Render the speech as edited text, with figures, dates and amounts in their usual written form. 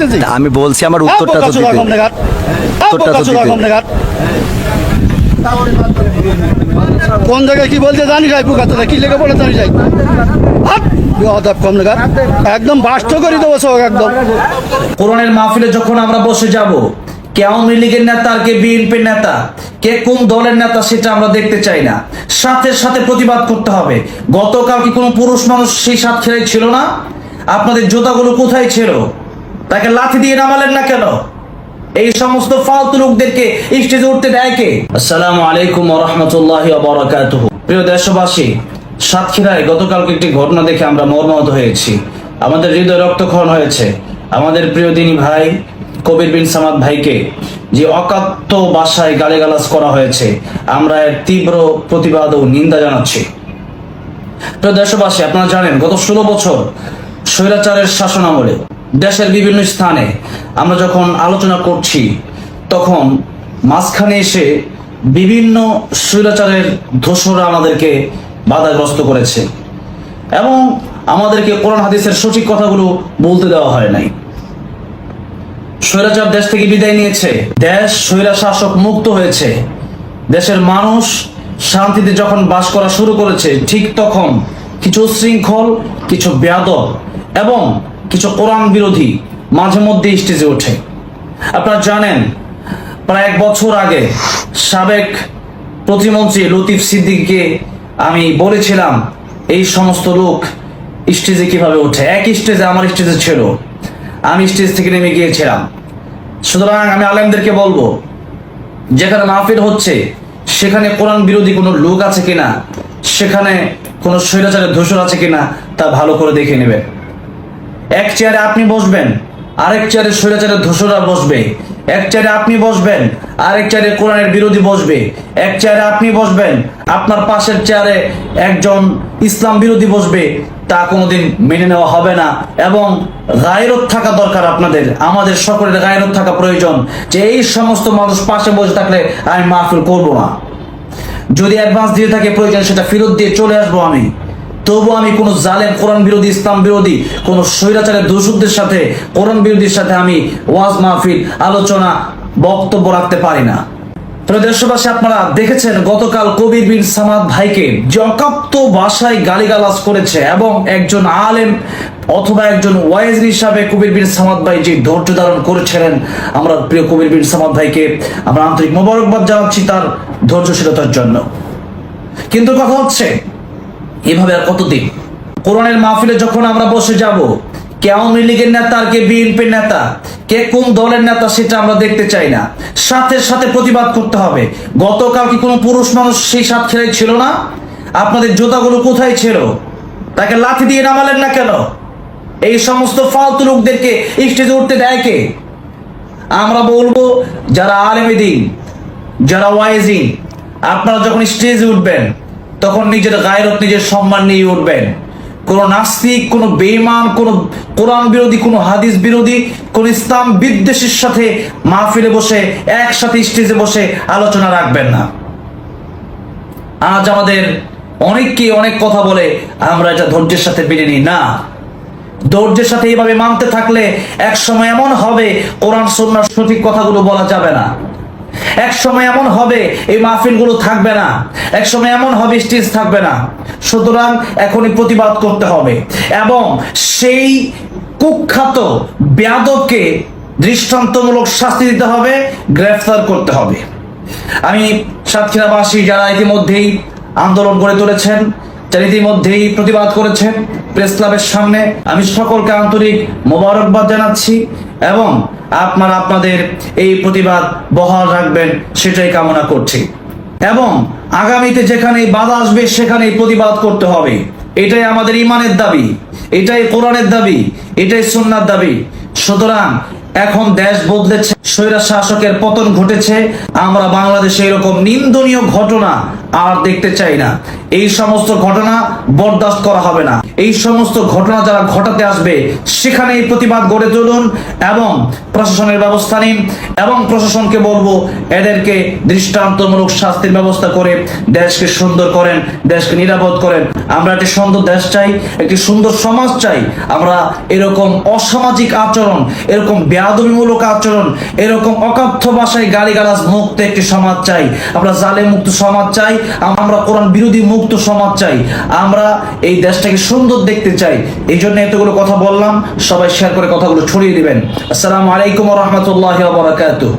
স্টেজে? আমি বলছি আমার উত্তরটা তো দিতে। উত্তরটা তো দিতে। কোন জায়গায় কি বলতে জানি যাই পুকাতে কি লেগে পড়ে জানি যাই কম লেখা একদম বাস্ত করে দেবো সব একদম। কোরআনের মাহফিলে যখন আমরা বসে যাব, কে আওয়ামী লীগের নেতা আর কে বিএনপির নেতা, কে কোন দলের নেতা সেটা আমরা দেখতে চাই না, সাথে সাথে প্রতিবাদ করতে হবে। গতকাল কি কোনো পুরুষ মানুষ সেই সাতক্ষীরায় ছিল না? আপনাদের জুতাগুলো কোথায় ছিল? তাকে লাথি দিয়ে নামালেন না কেন? এই সমস্ত ফালতু লোকদেরকে স্টেজে উঠতে দেয় কে? আসসালামু আলাইকুম ওয়া রাহমাতুল্লাহি ওয়া বারাকাতুহু। প্রিয় দেশবাসী, সাতক্ষীরায় গতকালকে একটি ঘটনা দেখে আমরা মর্মাহত হয়েছি। আমাদের হৃদয় রক্তক্ষরণ হয়েছে। আমাদের প্রিয় দিনী ভাই কবির বিন সামাদ ভাইকে যে অকাত্য ভাষায় গালিগালাজ করা হয়েছে, আমরা এর তীব্র প্রতিবাদ ও নিন্দা জানাচ্ছি। প্রিয় দেশবাসী, আপনারা জানেন গত 16 বছর স্বৈরাচারের শাসন আমলে দেশের বিভিন্ন স্থানে আমরা যখন আলোচনা করছি, তখন মাঝখানে এসে বিভিন্ন স্বৈরাচারের দোসররা আমাদেরকে বাধাগ্রস্ত করেছে এবং আমাদেরকে কোরআন হাদিসের সঠিক কথাগুলো বলতে দেওয়া হয় নাই। স্বৈরাচার দেশ থেকে বিদায় নিয়েছে, দেশ স্বৈরা শাসক মুক্ত হয়েছে, দেশের মানুষ শান্তিতে যখন বাস করা শুরু করেছে, ঠিক তখন কিছু শৃঙ্খল, কিছু বেয়াদব এবং কিছু কোরআন বিরোধী মাঝে মধ্যে স্টেজে ওঠে। আপনারা জানেন প্রায় 1 বছর আগে সাবেক প্রতিমন্ত্রী লতিফ সিদ্দিকীকে আমি বলেছিলাম এই সমস্ত লোক স্টেজে কিভাবে ওঠে। এক স্টেজে আমার স্টেজে ছিল, আমি স্টেজ থেকে নেমে গিয়েছিলাম। সুতরাং আমি আলেমদেরকে বলবো, যেখানে মাহফিল হচ্ছে সেখানে কোরআন বিরোধী কোনো লোক আছে কিনা, সেখানে কোনো স্বৈরাচারের দোসর আছে কিনা তা ভালো করে দেখে নেবেন। এক চেয়ারে আপনি বসবেন, আরেক চেয়ারে স্বৈরাচারের দোসররা বসবে। এক চেয়ারে আপনি বসবেন, আরেক চেয়ারে কোরআনের বিরোধী বসবে। এক চেয়ারে আপনি বসবেন, আপনার পাশের চেয়ারে একজন ইসলাম বিরোধী বসবে। তা কোনোদিন মেনে নেওয়া হবে না এবং গায়রত থাকা দরকার। আপনাদের, আমাদের সকলের গায়রত থাকা প্রয়োজন যে এই সমস্ত মানুষ পাশে বসে থাকলে আমি মাহফিল করব না। যদি অ্যাডভান্স দিয়ে থাকে প্রয়োজন সেটা ফেরত দিয়ে চলে আসবো আমি, তবু আমি কোনো জালেম কোরআন বিরোধী, ইসলাম বিরোধী, কোনো স্বৈরাচারের দোসরদের সাথে, কোরআন বিরোধীর সাথে আমি ওয়াজ মাহফিল, আলোচনা, বক্তব্য রাখতে পারি না। প্রিয় দেশবাসী, আপনারা দেখেছেন গতকাল কবির বিন সামাদ ভাইকে যে অকাত্য ভাষায় গালিগালাজ করেছে এবং একজন আলেম অথবা একজন ওয়াইজ হিসাবে কবির বিন সামাদ ভাই যে ধৈর্য ধারণ করেছিলেন, আমরা প্রিয় কবির বিন সামাদ ভাইকে আমরা আন্তরিক মোবারকবাদ জানাচ্ছি তার ধৈর্যশীলতার জন্য। কিন্তু কথা হচ্ছে এভাবে আর কতদিন? কোরআনের মাহফিলে যখন আমরা বসে যাব, কে আওয়ামী লীগের নেতা আর কে বিএনপির নেতা, কে কোন দলের নেতা সেটা আমরা দেখতে চাই না, সাথে সাথে প্রতিবাদ করতে হবে। গতকাল কি কোনো পুরুষ মানুষ সেই সাতক্ষীরায় ছিল না? আপনাদের জুতাগুলো কোথায় ছিল? তাকে লাথি দিয়ে নামালেন না কেন? এই সমস্ত ফালতু লোকদেরকে স্টেজে উঠতে দেয় কে? আমরা বলবো, যারা আলেমে দ্বীন, যারা ওয়াইজি, আপনারা যখন স্টেজে উঠবেন তখন নিজের গায়রত, নিজের সম্মান নিয়ে উঠবেন। কোন নাস্তিক, কোন বেঈমান, কোন কোরআন বিরোধী, কোন হাদিস বিরোধী, কোন ইসলাম বিদ্বেষীর সাথে মাহফিলে বসে একসাথে স্টেজে বসে আলোচনা রাখবেন না। আজ আমাদের অনেককে অনেক কথা বলে, আমরা এটা ধৈর্যের সাথে মেনে নিই না। ধৈর্যের সাথে এইভাবে মানতে থাকলে এক সময় এমন হবে কোরআন সুন্নাহর সঠিক কথাগুলো বলা যাবে না। এক সময় এমন হবে এই মাহফিলগুলো থাকবে না। এক সময় এমন হবে স্টেজ থাকবে না। সুতরাং এখনই প্রতিবাদ করতে হবে এবং সেই কুখ্যাত বেয়াদবকে দৃষ্টান্তমূলক শাস্তি দিতে হবে, গ্রেফতার করতে হবে। আমি সাতক্ষীরাবাসী যারা ইতিমধ্যেই আন্দোলন গড়ে তুলেছেন, যারা ইতিমধ্যেই প্রতিবাদ করেছেন প্রেস ক্লাবের সামনে, আমি সকলকে আন্তরিক মোবারকবাদ জানাচ্ছি এবং আপনারা আপনাদের এই প্রতিবাদ বহাল রাখবেন সেটাই কামনা করছি। এবং আগামীতে যেখানে বাধা আসবে সেখানেই প্রতিবাদ করতে হবে। এটাই আমাদের ইমানের দাবি, এটাই কোরআনের দাবি, এটাই সুন্নাহর দাবি। সুতরাং এখন দেশ বদলেছে, স্বৈরাচার শাসকের পতন ঘটেছে। আমরা বাংলাদেশে এরকম নিন্দনীয় ঘটনা আর দেখতে চাই না। এই সমস্ত ঘটনা বরদাস্ত করা হবে না। এই সমস্ত ঘটনা যারা ঘটাতে আসবে সেখানেই প্রতিবাদ গড়ে তুলুন এবং প্রশাসনের ব্যবস্থা নিন, এবং প্রশাসনকে বলবো এদেরকে দৃষ্টান্তমূলক শাস্তির ব্যবস্থা করে দেশকে সুন্দর করেন, দেশকে নিরাপদ করেন। আমরা একটি সুন্দর দেশ চাই, একটি সুন্দর সমাজ চাই। আমরা এরকম অসামাজিক আচরণ, এরকম বেয়াদবিমূলক আচরণ, এরকম অকথ্য ভাষায় গালিগালাজ মুক্ত একটি সমাজ চাই। আমরা জালেম মুক্ত সমাজ চাই, আমরা কোরআন বিরোধী মুক্ত সমাজ চাই। আমরা এই দেশটাকে সুন্দর দেখতে চাই। এই জন্য এতগুলো কথা বললাম। সবাই শেয়ার করে কথাগুলো ছড়িয়ে দিবেন। আসসালামু আলাইকুম ওয়া রাহমাতুল্লাহি ওয়া বারাকাতুহু।